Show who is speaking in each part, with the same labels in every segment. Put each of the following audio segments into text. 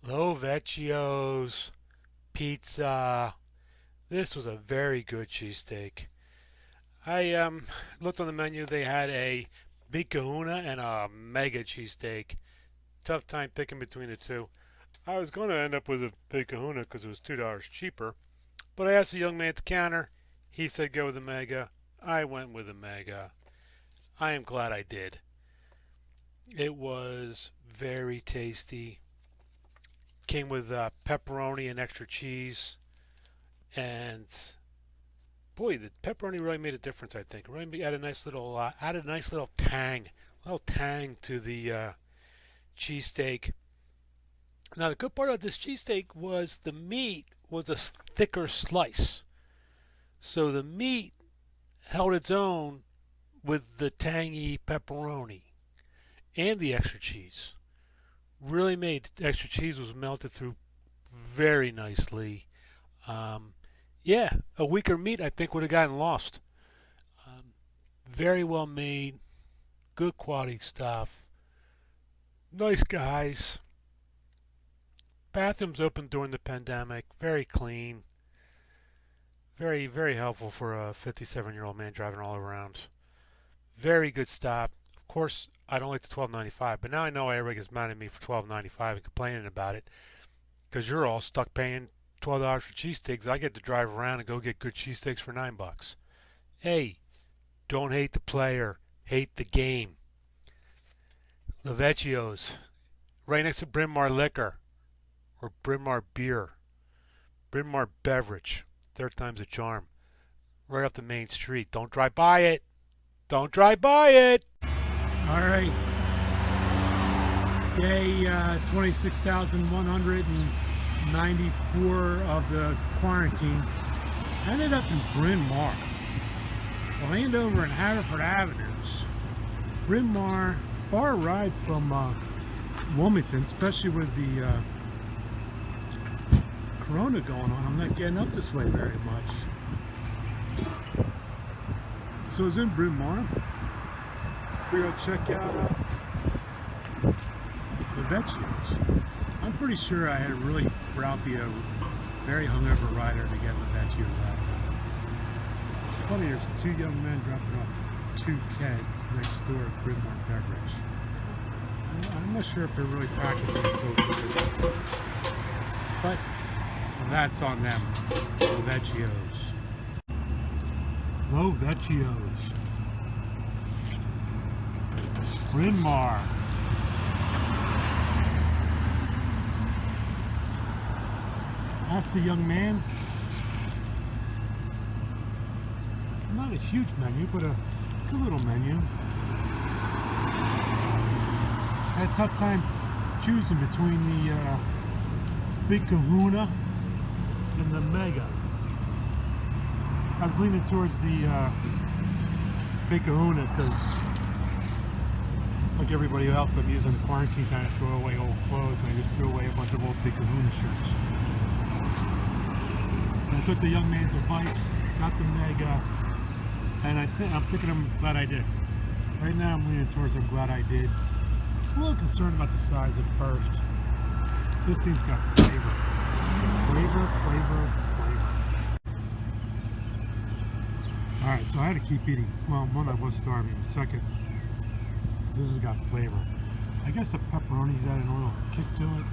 Speaker 1: Lovecchio's pizza. This was a very good cheesesteak. I looked on the menu. They had a big kahuna and a mega cheesesteak. Tough time picking between the two. I was going to end up with a big kahuna because it was $2 cheaper. But I asked the young man at the counter. He said go with the mega. I went with the mega. I am glad I did. It was very tasty. Came with pepperoni and extra cheese, and boy, the pepperoni really made a difference. I think it really added a nice little tang to the cheesesteak. Now the good part about this cheesesteak was the meat was a thicker slice, so the meat held its own with the tangy pepperoni and the extra cheese. Really made extra cheese was melted through very nicely. Yeah, a weaker meat I think would have gotten lost. Very well made, good quality stuff. Nice guys. Bathrooms open during the pandemic. Very clean. Very, very helpful for a 57-year-old man driving all around. Very good stop. Of course, I don't like the $12.95, but now I know why everybody gets mad at me for $12.95 and complaining about it, because you're all stuck paying $12 for cheesesteaks. I get to drive around and go get good cheesesteaks for $9. Hey, don't hate the player, hate the game. Lovecchio's, right next to Bryn Mawr Liquor, or Bryn Mawr Beer, Bryn Mawr Beverage. Third time's a charm. Right off the main street. Don't drive by it. Don't drive by it.
Speaker 2: All right, day 26,194 of the quarantine. Ended up in Bryn Mawr, Landover and Haverford Avenues. Bryn Mawr, far ride from Wilmington, especially with the corona going on. I'm not getting up this way very much. So I was in Bryn Mawr. We're going to check out Lovecchio's. I'm pretty sure I had to really be a very hungover rider to get Lovecchio's out. It's funny, there's two young men dropping off 2 kegs next door at Bryn Mawr Beverage. I'm not sure if they're really practicing social distance, but that's on them. Lovecchio's. Lovecchio's. Bryn Mawr. Asked the young man. Not a huge menu, but a good little menu. Had a tough time choosing between the Big Kahuna and the Mega. I was leaning towards the Big Kahuna because, like everybody else, I'm using the quarantine time to throw away old clothes, and I just threw away a bunch of old Big Kahuna shirts. And I took the young man's advice, got the Mega, and I'm thinking I'm glad I did. Right now I'm leaning towards I'm glad I did. I'm a little concerned about the size at first. This thing's got flavor. Flavor. Alright, so I had to keep eating. Well, one, I was starving. Second, this has got flavor. I guess the pepperoni's added a little kick to it.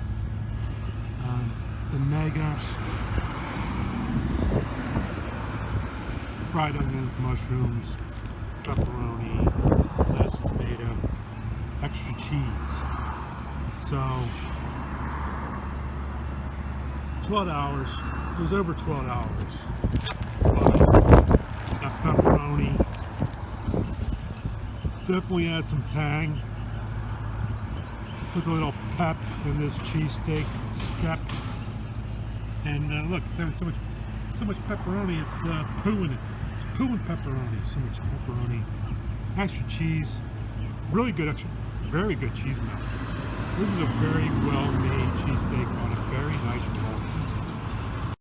Speaker 2: The Mega, fried onions, mushrooms, pepperoni, lettuce, tomato, extra cheese. So, 12 hours. It was over 12 hours. That pepperoni definitely adds some tang. Puts a little pep in this cheesesteak step. And look, it's having so much pepperoni. It's poo in it. It's poo and pepperoni. So much pepperoni. Extra cheese. Really good very good cheese melt. This is a very well made cheesesteak on a very nice roll.